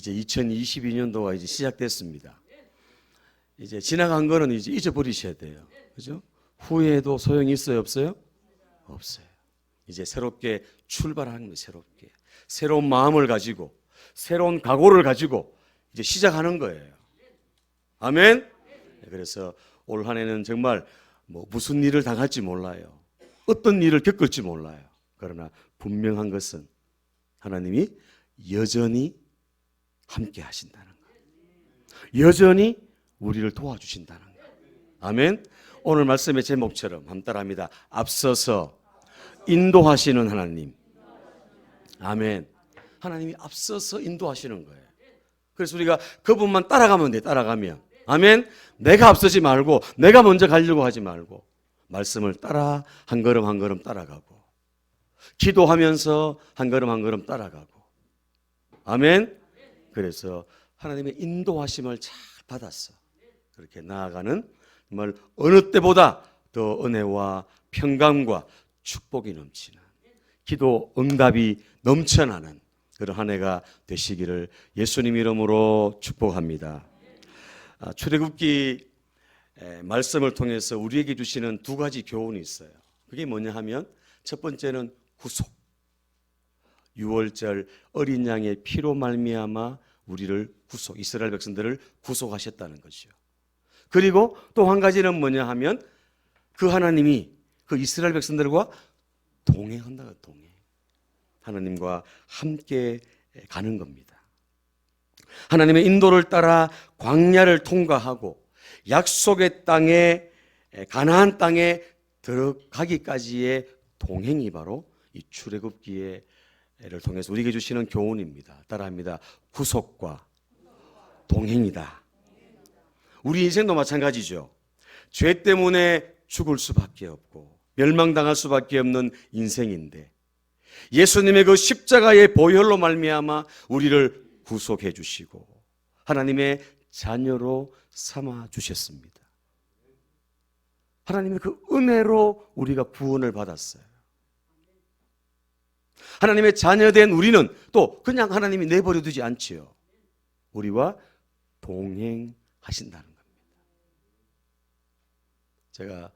이제 2022년도가 이제 시작됐습니다. 이제 지나간 거는 이제 잊어버리셔야 돼요. 그죠? 후회도 소용이 있어요, 없어요? 없어요. 이제 새롭게 출발하는 거예요, 새롭게. 새로운 마음을 가지고, 새로운 각오를 가지고 이제 시작하는 거예요. 아멘? 그래서 올 한 해는 정말 무슨 일을 당할지 몰라요. 어떤 일을 겪을지 몰라요. 그러나 분명한 것은 하나님이 여전히 함께 하신다는 거예요. 여전히 우리를 도와주신다는 거예요. 아멘? 오늘 말씀의 제목처럼 한번 따라합니다. 앞서서 인도하시는 하나님. 아멘. 하나님이 앞서서 인도하시는 거예요. 그래서 우리가 그분만 따라가면 돼. 따라가면. 아멘. 내가 앞서지 말고 내가 먼저 가려고 하지 말고 말씀을 따라 한 걸음 한 걸음 따라가고 기도하면서 한 걸음 한 걸음 따라가고. 아멘. 그래서 하나님의 인도하심을 잘 받았어. 그렇게 나아가는 정말 어느 때보다 더 은혜와 평강과 축복이 넘치는, 기도 응답이 넘쳐나는 그런 한 해가 되시기를 예수님 이름으로 축복합니다. 출애굽기 말씀을 통해서 우리에게 주시는 두 가지 교훈이 있어요. 그게 뭐냐 하면 첫 번째는 구속. 6월절 어린 양의 피로 말미암아 우리를 구속, 이스라엘 백성들을 구속하셨다는 것이요. 그리고 또 한 가지는 뭐냐 하면 그 하나님이 그 이스라엘 백성들과 동행한다. 동행. 하나님과 함께 가는 겁니다. 하나님의 인도를 따라 광야를 통과하고 약속의 땅에, 가나안 땅에 들어가기까지의 동행이 바로 이 출애굽기를 통해서 우리에게 주시는 교훈입니다. 따라합니다. 구속과 동행이다. 우리 인생도 마찬가지죠. 죄 때문에 죽을 수밖에 없고 멸망당할 수밖에 없는 인생인데 예수님의 그 십자가의 보혈로 말미암아 우리를 구속해 주시고 하나님의 자녀로 삼아 주셨습니다. 하나님의 그 은혜로 우리가 구원을 받았어요. 하나님의 자녀된 우리는 또 그냥 하나님이 내버려 두지 않지요. 우리와 동행하신다는 겁니다. 제가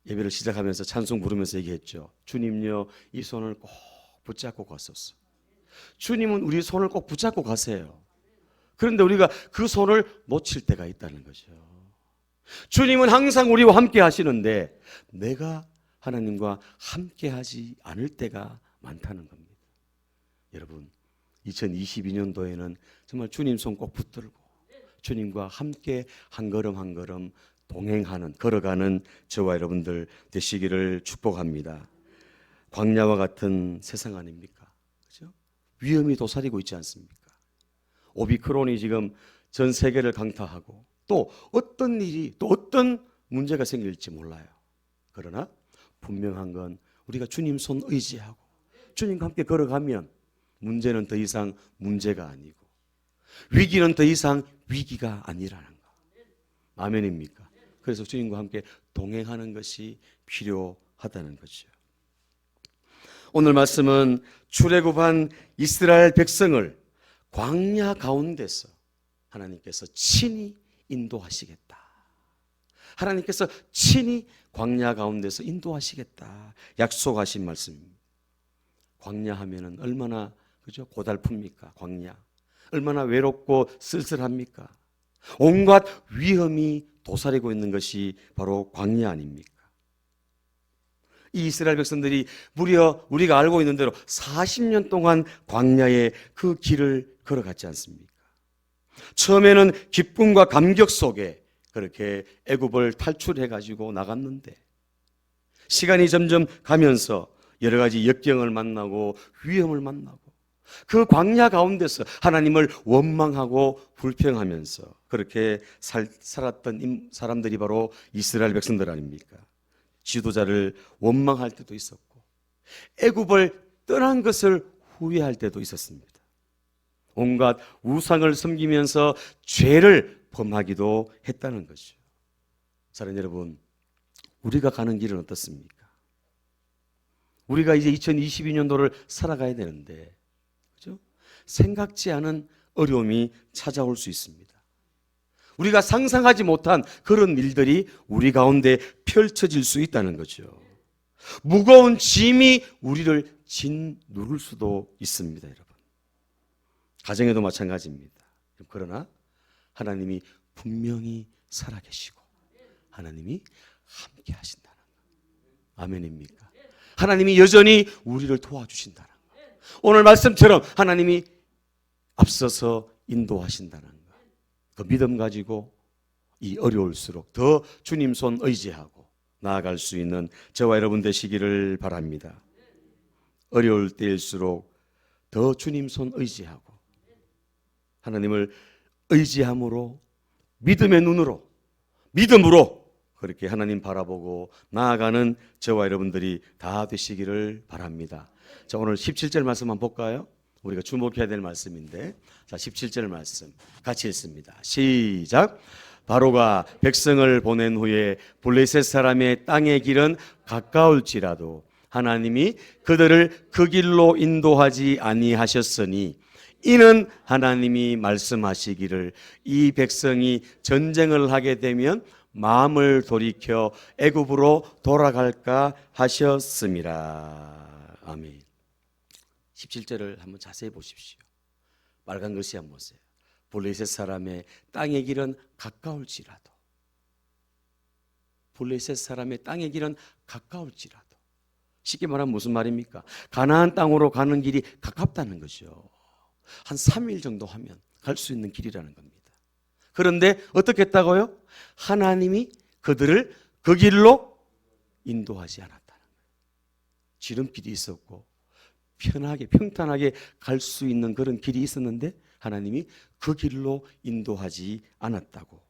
예배를 시작하면서 찬송 부르면서 얘기했죠. 주님요, 이 손을 꼭 붙잡고 갔었어. 주님은 우리 손을 꼭 붙잡고 가세요. 그런데 우리가 그 손을 놓칠 때가 있다는 거죠. 주님은 항상 우리와 함께 하시는데 내가 하나님과 함께 하지 않을 때가 많다는 겁니다. 여러분, 2022년도에는 정말 주님 손 꼭 붙들고 주님과 함께 한 걸음 한 걸음 동행하는, 걸어가는 저와 여러분들 되시기를 축복합니다. 광야와 같은 세상 아닙니까? 그렇죠? 위험이 도사리고 있지 않습니까? 오미크론이 지금 전 세계를 강타하고 또 어떤 일이, 또 어떤 문제가 생길지 몰라요. 그러나 분명한 건 우리가 주님 손 의지하고 주님과 함께 걸어가면 문제는 더 이상 문제가 아니고 위기는 더 이상 위기가 아니라는 거. 아멘입니까? 그래서 주님과 함께 동행하는 것이 필요하다는 거죠. 오늘 말씀은 출애굽한 이스라엘 백성을 광야 가운데서 하나님께서 친히 인도하시겠다. 하나님께서 친히 광야 가운데서 인도하시겠다. 약속하신 말씀입니다. 광야 하면은 얼마나 그죠? 고달픕니까? 광야. 얼마나 외롭고 쓸쓸합니까? 온갖 위험이 도사리고 있는 것이 바로 광야 아닙니까? 이 이스라엘 백성들이 무려 우리가 알고 있는 대로 40년 동안 광야의 그 길을 걸어갔지 않습니까? 처음에는 기쁨과 감격 속에 그렇게 애굽을 탈출해 가지고 나갔는데 시간이 점점 가면서 여러 가지 역경을 만나고 위험을 만나고 그 광야 가운데서 하나님을 원망하고 불평하면서 그렇게 살았던 사람들이 바로 이스라엘 백성들 아닙니까? 지도자를 원망할 때도 있었고 애굽을 떠난 것을 후회할 때도 있었습니다. 온갖 우상을 섬기면서 죄를 범하기도 했다는 것이죠. 사랑하는 여러분, 우리가 가는 길은 어떻습니까? 우리가 이제 2022년도를 살아가야 되는데, 그죠? 생각지 않은 어려움이 찾아올 수 있습니다. 우리가 상상하지 못한 그런 일들이 우리 가운데 펼쳐질 수 있다는 거죠. 무거운 짐이 우리를 짓누를 수도 있습니다, 여러분. 가정에도 마찬가지입니다. 그러나 하나님이 분명히 살아계시고 하나님이 함께 하신다는 것. 아멘입니까? 하나님이 여전히 우리를 도와주신다는 것. 오늘 말씀처럼 하나님이 앞서서 인도하신다는 것. 그 믿음 가지고 이 어려울수록 더 주님 손 의지하고 나아갈 수 있는 저와 여러분 되시기를 바랍니다. 어려울 때일수록 더 주님 손 의지하고 하나님을 의지함으로 믿음의 눈으로 믿음으로 그렇게 하나님 바라보고 나아가는 저와 여러분들이 다 되시기를 바랍니다. 자, 오늘 17절 말씀 한번 볼까요? 우리가 주목해야 될 말씀인데, 자, 17절 말씀 같이 읽습니다. 시작. 바로가 백성을 보낸 후에 블레셋 사람의 땅의 길은 가까울지라도 하나님이 그들을 그 길로 인도하지 아니하셨으니 이는 하나님이 말씀하시기를 이 백성이 전쟁을 하게 되면 마음을 돌이켜 애굽으로 돌아갈까 하셨음이라. 아멘. 17절을 한번 자세히 보십시오. 빨간 글씨 한번 보세요. 블레셋 사람의 땅의 길은 가까울지라도, 블레셋 사람의 땅의 길은 가까울지라도, 쉽게 말하면 무슨 말입니까? 가나안 땅으로 가는 길이 가깝다는 거죠. 한 3일 정도 하면 갈 수 있는 길이라는 겁니다. 그런데 어떻게 했다고요? 하나님이 그들을 그 길로 인도하지 않았다는 거예요. 지름길이 있었고 편하게 평탄하게 갈 수 있는 그런 길이 있었는데 하나님이 그 길로 인도하지 않았다고,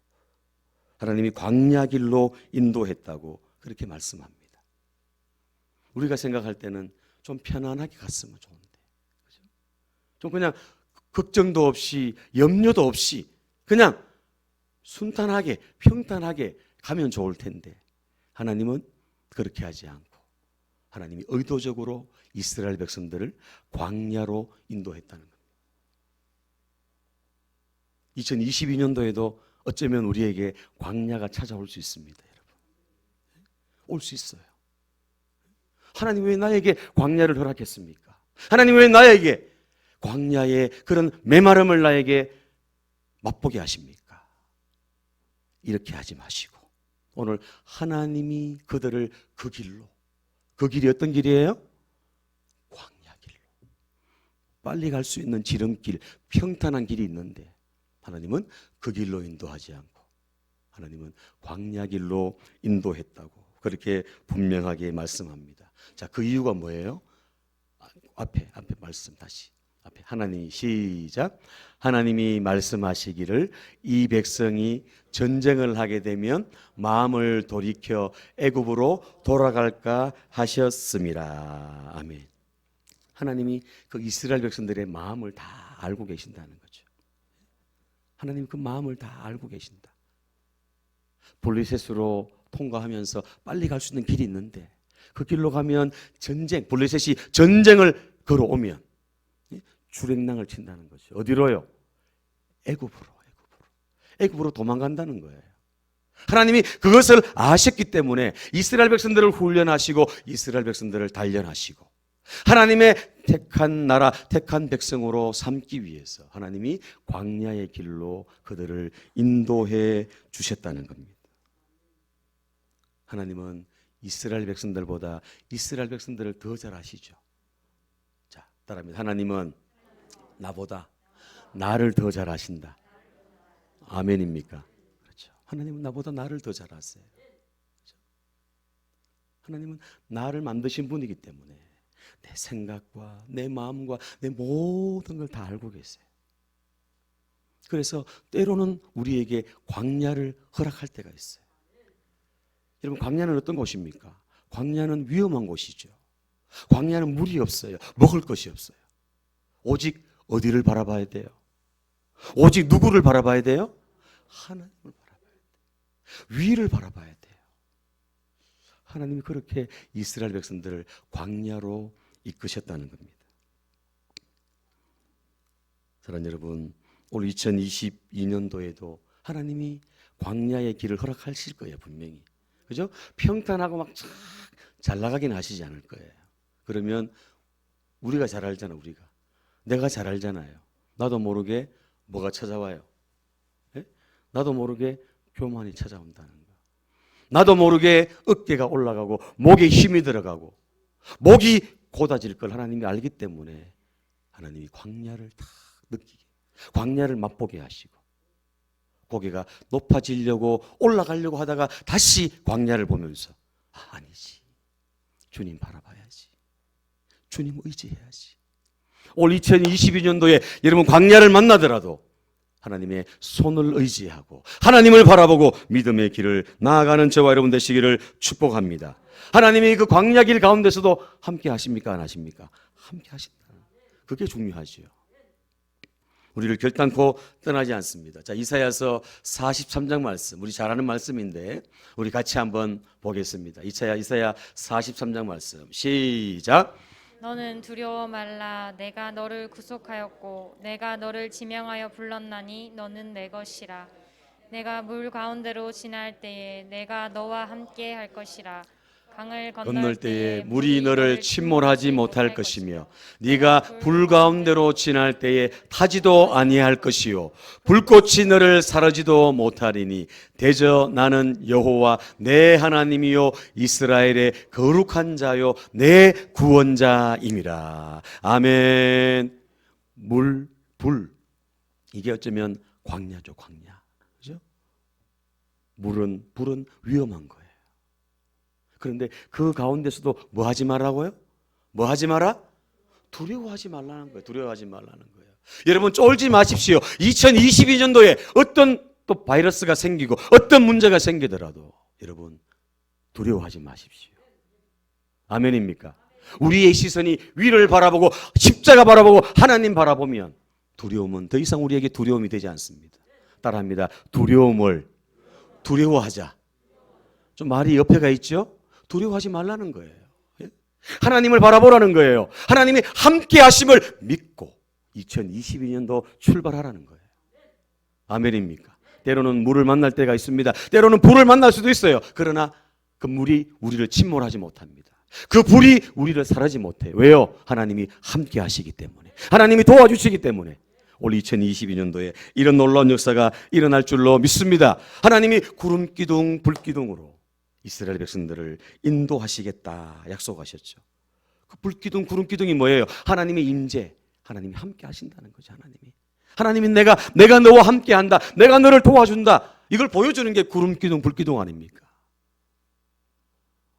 하나님이 광야 길로 인도했다고 그렇게 말씀합니다. 우리가 생각할 때는 좀 편안하게 갔으면 좋은데, 그죠? 좀 그냥 걱정도 없이 염려도 없이 그냥 순탄하게 평탄하게 가면 좋을 텐데 하나님은 그렇게 하지 않고 하나님이 의도적으로 이스라엘 백성들을 광야로 인도했다는 겁니다. 2022년도에도 어쩌면 우리에게 광야가 찾아올 수 있습니다, 여러분. 올 수 있어요. 하나님 왜 나에게 광야를 허락했습니까? 하나님 왜 나에게 광야의 그런 메마름을 나에게 맛보게 하십니까? 이렇게 하지 마시고 오늘 하나님이 그들을 그 길로, 그 길이 어떤 길이에요? 광야 길로, 빨리 갈 수 있는 지름길, 평탄한 길이 있는데 하나님은 그 길로 인도하지 않고 하나님은 광야 길로 인도했다고 그렇게 분명하게 말씀합니다. 자, 그 이유가 뭐예요? 앞에 말씀 다시. 앞에 하나님이 시작. 하나님이 말씀하시기를 이 백성이 전쟁을 하게 되면 마음을 돌이켜 애굽으로 돌아갈까 하셨음이라. 아멘. 하나님이 그 이스라엘 백성들의 마음을 다 알고 계신다는 거죠. 하나님 그 마음을 다 알고 계신다. 블레셋으로 통과하면서 빨리 갈 수 있는 길이 있는데 그 길로 가면 전쟁, 블레셋이 전쟁을 걸어오면 주랭랑을 친다는 거죠. 어디로요? 애굽으로 도망간다는 거예요. 하나님이 그것을 아셨기 때문에 이스라엘 백성들을 훈련하시고 이스라엘 백성들을 단련하시고 하나님의 택한 나라, 택한 백성으로 삼기 위해서 하나님이 광야의 길로 그들을 인도해 주셨다는 겁니다. 하나님은 이스라엘 백성들보다 이스라엘 백성들을 더 잘 아시죠. 자, 따라합니다. 하나님은 나보다 나를 더 잘 아신다. 아멘입니까? 그렇죠. 하나님은 나보다 나를 더 잘 아세요. 그렇죠? 하나님은 나를 만드신 분이기 때문에 내 생각과 내 마음과 내 모든 걸 다 알고 계세요. 그래서 때로는 우리에게 광야를 허락할 때가 있어요. 여러분, 광야는 어떤 곳입니까? 광야는 위험한 곳이죠. 광야는 물이 없어요. 먹을 것이 없어요. 오직 어디를 바라봐야 돼요? 오직 누구를 바라봐야 돼요? 하나님을 바라봐야 돼요. 위를 바라봐야 돼요. 하나님이 그렇게 이스라엘 백성들을 광야로 이끄셨다는 겁니다. 사랑하는 여러분, 올 2022년도에도 하나님이 광야의 길을 허락하실 거예요, 분명히. 그죠? 평탄하고 막 잘 나가긴 하시지 않을 거예요. 그러면 우리가 잘 알잖아, 우리가. 내가 잘 알잖아요. 나도 모르게 뭐가 찾아와요. 예? 나도 모르게 교만이 찾아온다는 거. 나도 모르게 어깨가 올라가고 목에 힘이 들어가고 목이 고다질 걸 하나님이 알기 때문에 하나님이 광야를 다 느끼게, 광야를 맛보게 하시고 고개가 높아지려고 올라가려고 하다가 다시 광야를 보면서 아니지, 주님 바라봐야지, 주님 의지해야지. 올 2022년도에 여러분 광야를 만나더라도 하나님의 손을 의지하고 하나님을 바라보고 믿음의 길을 나아가는 저와 여러분 되시기를 축복합니다. 하나님이 그 광야 길 가운데서도 함께 하십니까, 안 하십니까? 함께 하신다. 그게 중요하지요. 우리를 결단코 떠나지 않습니다. 자, 이사야서 43장 말씀, 우리 잘 아는 말씀인데 우리 같이 한번 보겠습니다. 이사야 43장 말씀 시작. 너는 두려워 말라. 내가 너를 구속하였고 내가 너를 지명하여 불렀나니 너는 내 것이라. 내가 물 가운데로 지날 때에 내가 너와 함께 할 것이라. 강을 건널 때에 물이 너를 침몰하지 못할 것이며 네가 불 가운데로 지날 때에 타지도 아니할 것이요 불꽃이 너를 사르지도 못하리니 대저 나는 여호와 내 하나님이요 이스라엘의 거룩한 자요 내 구원자임이라. 아멘. 물, 불, 이게 어쩌면 광야죠, 광야. 그죠? 불은 위험한 거예요. 그런데 그 가운데서도 뭐 하지 말라고요? 뭐 하지 마라? 두려워하지 말라는 거예요. 두려워하지 말라는 거예요. 여러분 쫄지 마십시오. 2022년도에 어떤 또 바이러스가 생기고 어떤 문제가 생기더라도 여러분 두려워하지 마십시오. 아멘입니까? 우리의 시선이 위를 바라보고 십자가 바라보고 하나님 바라보면 두려움은 더 이상 우리에게 두려움이 되지 않습니다. 따라합니다. 두려움을 두려워하자. 좀 말이 옆에가 있죠? 두려워하지 말라는 거예요. 하나님을 바라보라는 거예요. 하나님이 함께 하심을 믿고 2022년도 출발하라는 거예요. 아멘입니까? 때로는 물을 만날 때가 있습니다. 때로는 불을 만날 수도 있어요. 그러나 그 물이 우리를 침몰하지 못합니다. 그 불이 우리를 사르지 못해요. 왜요? 하나님이 함께 하시기 때문에, 하나님이 도와주시기 때문에 올 2022년도에 이런 놀라운 역사가 일어날 줄로 믿습니다. 하나님이 구름 기둥, 불 기둥으로 이스라엘 백성들을 인도하시겠다 약속하셨죠. 그 불기둥, 구름 기둥이 뭐예요? 하나님의 임재, 하나님이 함께 하신다는 거죠. 하나님이 내가 너와 함께 한다, 내가 너를 도와준다, 이걸 보여주는 게 구름 기둥, 불 기둥 아닙니까?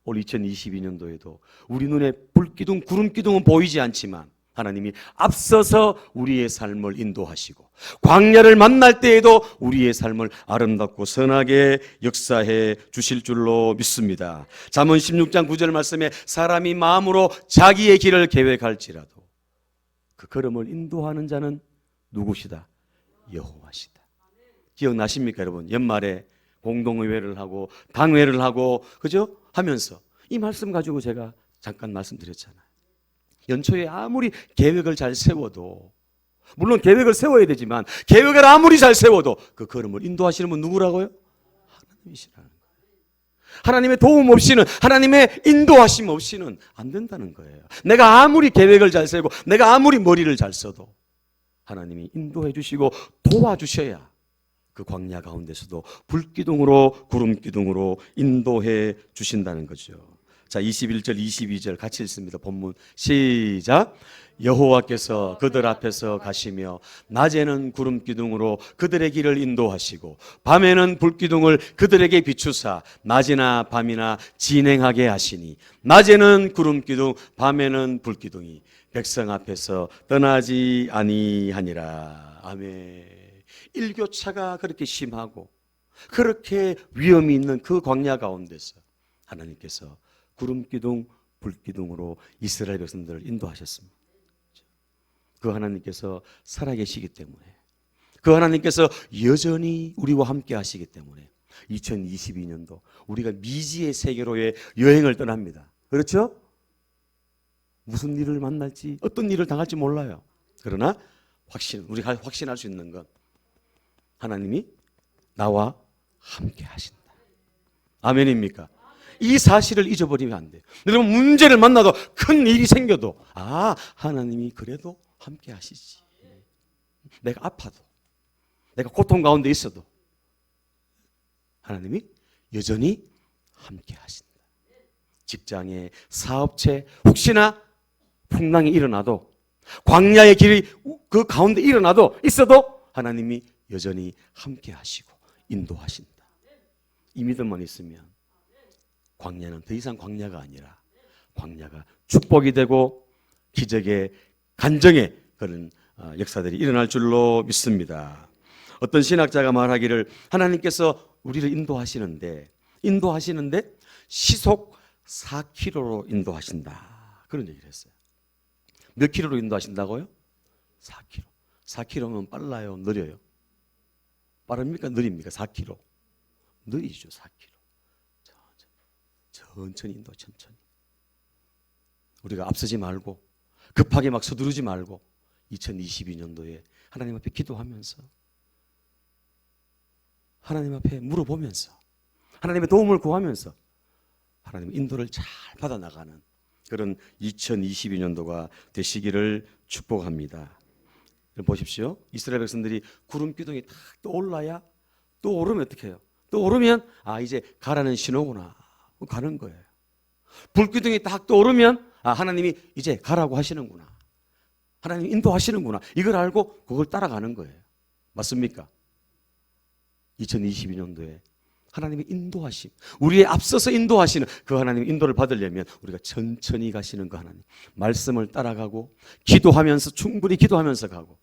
올 2022년도에도 우리 눈에 불 기둥, 구름 기둥은 보이지 않지만 하나님이 앞서서 우리의 삶을 인도하시고 광야를 만날 때에도 우리의 삶을 아름답고 선하게 역사해 주실 줄로 믿습니다. 잠언 16장 9절 말씀에 사람이 마음으로 자기의 길을 계획할지라도 그 걸음을 인도하는 자는 누구시다? 여호와시다. 기억나십니까 여러분? 연말에 공동의회를 하고 당회를 하고 그죠? 하면서 이 말씀 가지고 제가 잠깐 말씀드렸잖아요. 연초에 아무리 계획을 잘 세워도, 물론 계획을 세워야 되지만 계획을 아무리 잘 세워도 그 걸음을 인도하시는 분 누구라고요? 하나님이시라는 거예요. 하나님의 도움 없이는, 하나님의 인도하심 없이는 안 된다는 거예요. 내가 아무리 계획을 잘 세우고 내가 아무리 머리를 잘 써도 하나님이 인도해 주시고 도와주셔야 그 광야 가운데서도 불기둥으로 구름기둥으로 인도해 주신다는 거죠. 자, 21절 22절 같이 읽습니다. 본문 시작. 여호와께서 그들 앞에서 가시며 낮에는 구름기둥으로 그들의 길을 인도하시고 밤에는 불기둥을 그들에게 비추사 낮이나 밤이나 진행하게 하시니 낮에는 구름기둥 밤에는 불기둥이 백성 앞에서 떠나지 아니하니라. 아멘. 일교차가 그렇게 심하고 그렇게 위험이 있는 그 광야 가운데서 하나님께서 구름기둥, 불기둥으로 이스라엘 백성들을 인도하셨습니다. 그 하나님께서 살아계시기 때문에, 그 하나님께서 여전히 우리와 함께 하시기 때문에 2022년도 우리가 미지의 세계로의 여행을 떠납니다. 그렇죠? 무슨 일을 만날지, 어떤 일을 당할지 몰라요. 그러나 우리가 확신할 수 있는 건 하나님이 나와 함께 하신다. 아멘입니까? 이 사실을 잊어버리면 안 돼요. 여러분, 문제를 만나도 큰 일이 생겨도 하나님이 그래도 함께 하시지. 내가 아파도, 내가 고통 가운데 있어도 하나님이 여전히 함께 하신다. 직장에, 사업체, 혹시나 풍랑이 일어나도, 광야의 길이 그 가운데 있어도 하나님이 여전히 함께 하시고 인도하신다. 이 믿음만 있으면 광야는 더 이상 광야가 아니라 광야가 축복이 되고 기적의 간정의 그런 역사들이 일어날 줄로 믿습니다. 어떤 신학자가 말하기를 하나님께서 우리를 인도하시는데 시속 4km로 인도하신다. 그런 얘기를 했어요. 몇 킬로로 인도하신다고요? 4km. 4km면 빨라요? 느려요? 빠릅니까? 느립니까? 4km. 느리죠. 4km. 천천히 인도, 천천히. 우리가 앞서지 말고 급하게 막 서두르지 말고 2022년도에 하나님 앞에 기도하면서 하나님 앞에 물어보면서 하나님의 도움을 구하면서 하나님의 인도를 잘 받아나가는 그런 2022년도가 되시기를 축복합니다. 보십시오. 이스라엘 백성들이 구름 기둥이 딱 떠올라야, 또 오르면 어떻게 해요? 또 오르면 이제 가라는 신호구나. 가는 거예요. 불기둥이 딱 떠오르면 하나님이 이제 가라고 하시는구나. 하나님 인도하시는구나. 이걸 알고 그걸 따라가는 거예요. 맞습니까? 2022년도에 하나님의 인도하심, 우리의 앞서서 인도하시는 그 하나님의 인도를 받으려면 우리가 천천히 가시는 그 하나님 말씀을 따라가고 기도하면서, 충분히 기도하면서 가고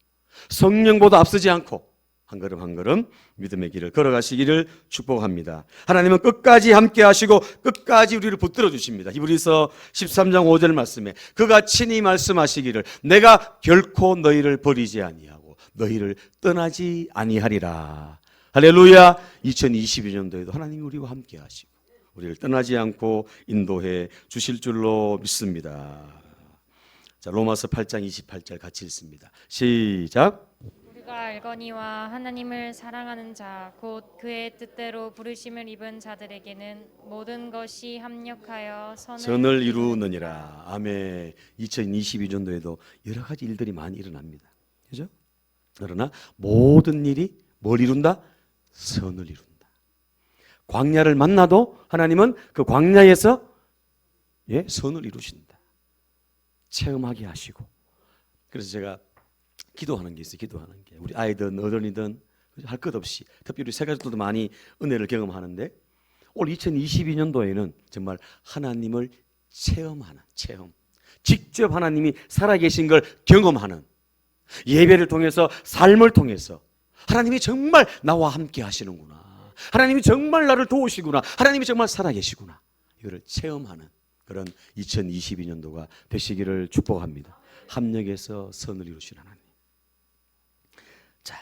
성령보다 앞서지 않고 한 걸음 한 걸음 믿음의 길을 걸어가시기를 축복합니다. 하나님은 끝까지 함께 하시고 끝까지 우리를 붙들어 주십니다. 히브리서 13장 5절 말씀에 그가 친히 말씀하시기를 내가 결코 너희를 버리지 아니하고 너희를 떠나지 아니하리라. 할렐루야. 2022년도에도 하나님이 우리와 함께 하시고 우리를 떠나지 않고 인도해 주실 줄로 믿습니다. 자, 로마서 8장 28절 같이 읽습니다. 시작. 우리가 알거니와 하나님을 사랑하는 자 곧 그의 뜻대로 부르심을 입은 자들에게는 모든 것이 합력하여 선을 이루느니라. 아멘. 2022년도에도 여러 가지 일들이 많이 일어납니다. 그죠? 그러나 모든 일이 뭘 이룬다? 선을 이룬다. 광야를 만나도 하나님은 그 광야에서 선을 이루신다. 체험하게 하시고. 그래서 제가 기도하는 게 있어요. 기도하는 게. 우리 아이든 어른이든 할 것 없이 특별히 우리 새 가족들도 많이 은혜를 경험하는데 올 2022년도에는 정말 하나님을 체험하는 체험. 직접 하나님이 살아계신 걸 경험하는 예배를 통해서 삶을 통해서 하나님이 정말 나와 함께 하시는구나. 하나님이 정말 나를 도우시구나. 하나님이 정말 살아계시구나. 이거를 체험하는 그런 2022년도가 되시기를 축복합니다. 합력해서 선을 이루신 하나님. 자,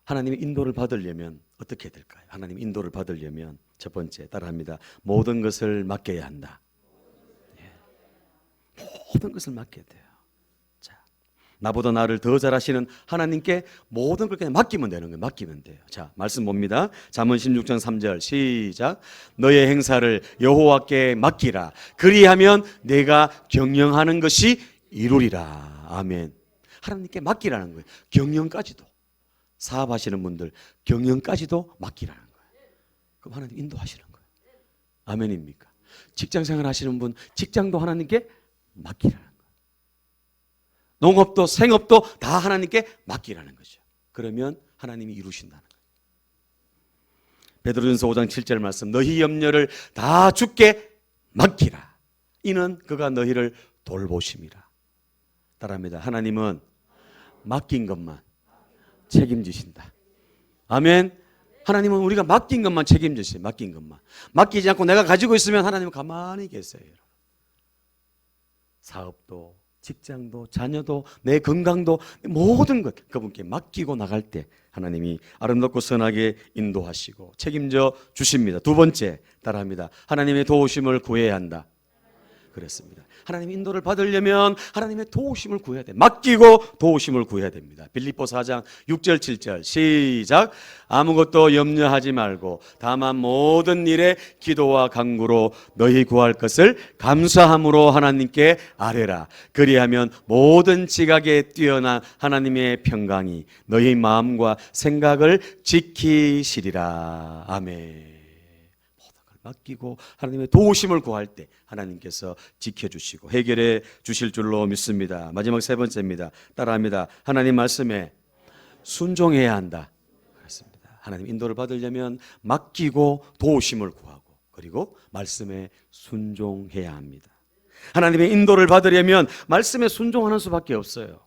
하나님의 인도를 받으려면 어떻게 될까요? 하나님의 인도를 받으려면 첫 번째 따라합니다. 모든 것을 맡겨야 한다. 모든 것을 맡겨야 돼요. 자, 나보다 나를 더 잘하시는 하나님께 모든 걸 그냥 맡기면 되는 거예요. 맡기면 돼요. 자, 말씀 봅니다. 잠언 16장 3절 시작. 너의 행사를 여호와께 맡기라. 그리하면 내가 경영하는 것이 이루리라. 아멘. 하나님께 맡기라는 거예요. 경영까지도. 사업하시는 분들 경영까지도 맡기라는 거예요. 그럼 하나님 인도하시는 거예요. 아멘입니까? 직장생활 하시는 분 직장도 하나님께 맡기라는 거예요. 농업도 생업도 다 하나님께 맡기라는 거죠. 그러면 하나님이 이루신다는 거예요. 베드로전서 5장 7절 말씀 너희 염려를 다 주께 맡기라. 이는 그가 너희를 돌보심이라. 따라합니다. 하나님은 맡긴 것만 책임지신다. 아멘. 하나님은 우리가 맡긴 것만 책임지세요. 맡긴 것만. 맡기지 않고 내가 가지고 있으면 하나님은 가만히 계세요. 사업도 직장도 자녀도 내 건강도 모든 것 그분께 맡기고 나갈 때 하나님이 아름답고 선하게 인도하시고 책임져 주십니다. 두 번째 따라합니다. 하나님의 도우심을 구해야 한다. 그랬습니다. 하나님의 인도를 받으려면 하나님의 도우심을 구해야 돼. 맡기고 도우심을 구해야 됩니다. 빌립보 4장 6절 7절 시작. 아무것도 염려하지 말고 다만 모든 일에 기도와 간구로 너희 구할 것을 감사함으로 하나님께 아뢰라. 그리하면 모든 지각에 뛰어난 하나님의 평강이 너희 마음과 생각을 지키시리라. 아멘. 맡기고 하나님의 도우심을 구할 때 하나님께서 지켜주시고 해결해 주실 줄로 믿습니다. 마지막 세 번째입니다. 따라합니다. 하나님 말씀에 순종해야 한다. 그렇습니다. 하나님 인도를 받으려면 맡기고 도우심을 구하고 그리고 말씀에 순종해야 합니다. 하나님의 인도를 받으려면 말씀에 순종하는 수밖에 없어요.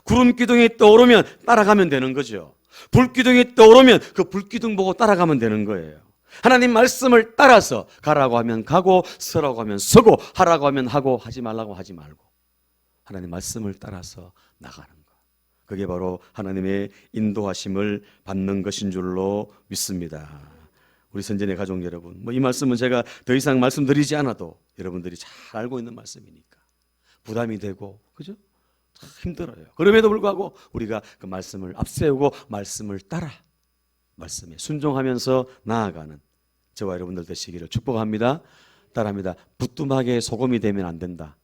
구름 기둥이 떠오르면 따라가면 되는 거죠. 불 기둥이 떠오르면 그 불 기둥 보고 따라가면 되는 거예요. 하나님 말씀을 따라서 가라고 하면 가고 서라고 하면 서고 하라고 하면 하고 하지 말라고 하지 말고 하나님 말씀을 따라서 나가는 것. 그게 바로 하나님의 인도하심을 받는 것인 줄로 믿습니다. 우리 선진의 가족 여러분, 이 말씀은 제가 더 이상 말씀드리지 않아도 여러분들이 잘 알고 있는 말씀이니까 부담이 되고 그죠? 참 힘들어요. 그럼에도 불구하고 우리가 그 말씀을 앞세우고 말씀을 따라 말씀에 순종하면서 나아가는 저와 여러분들 되시기를 축복합니다. 따라합니다. 부뚜막에 소금이 되면 안 된다.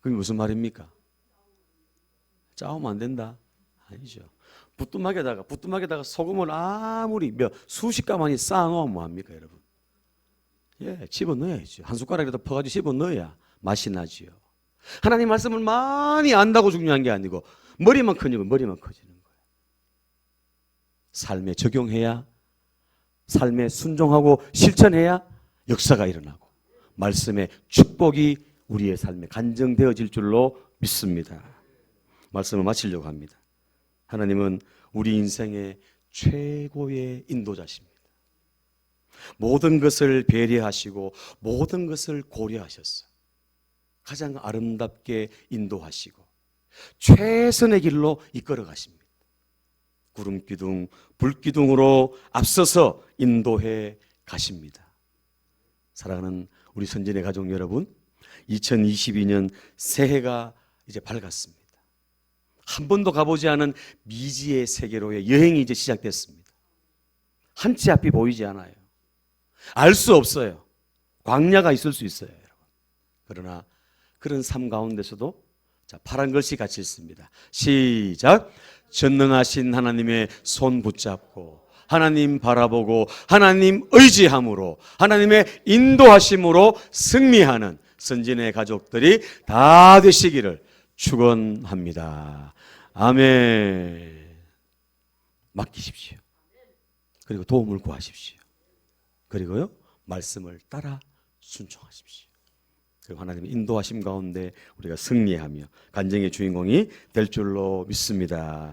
그게 무슨 말입니까? 짜오면 안 된다? 아니죠. 부뚜막에다가 소금을 아무리 수십 가마니 쌓아놓으면 뭐합니까 여러분? 예, 집어넣어야죠. 한 숟가락이라도 퍼가지고 집어넣어야 맛이 나지요. 하나님 말씀을 많이 안다고 중요한 게 아니고 머리만 커지면 머리만 커지는 거예요. 삶에 적용해야, 삶에 순종하고 실천해야 역사가 일어나고 말씀의 축복이 우리의 삶에 간증되어질 줄로 믿습니다. 말씀을 마치려고 합니다. 하나님은 우리 인생의 최고의 인도자십니다. 모든 것을 배려하시고 모든 것을 고려하셨어요. 가장 아름답게 인도하시고 최선의 길로 이끌어 가십니다. 구름기둥, 불기둥으로 앞서서 인도해 가십니다. 사랑하는 우리 선진의 가족 여러분, 2022년 새해가 이제 밝았습니다. 한 번도 가보지 않은 미지의 세계로의 여행이 이제 시작됐습니다. 한치 앞이 보이지 않아요. 알 수 없어요. 광야가 있을 수 있어요, 여러분. 그러나 그런 삶 가운데서도 파란 글씨 같이 있습니다. 시작. 전능하신 하나님의 손 붙잡고 하나님 바라보고 하나님 의지함으로 하나님의 인도하심으로 승리하는 선진의 가족들이 다 되시기를 축원합니다. 아멘. 맡기십시오. 그리고 도움을 구하십시오. 그리고요 말씀을 따라 순종하십시오. 그리고 하나님의 인도하심 가운데 우리가 승리하며 간증의 주인공이 될 줄로 믿습니다.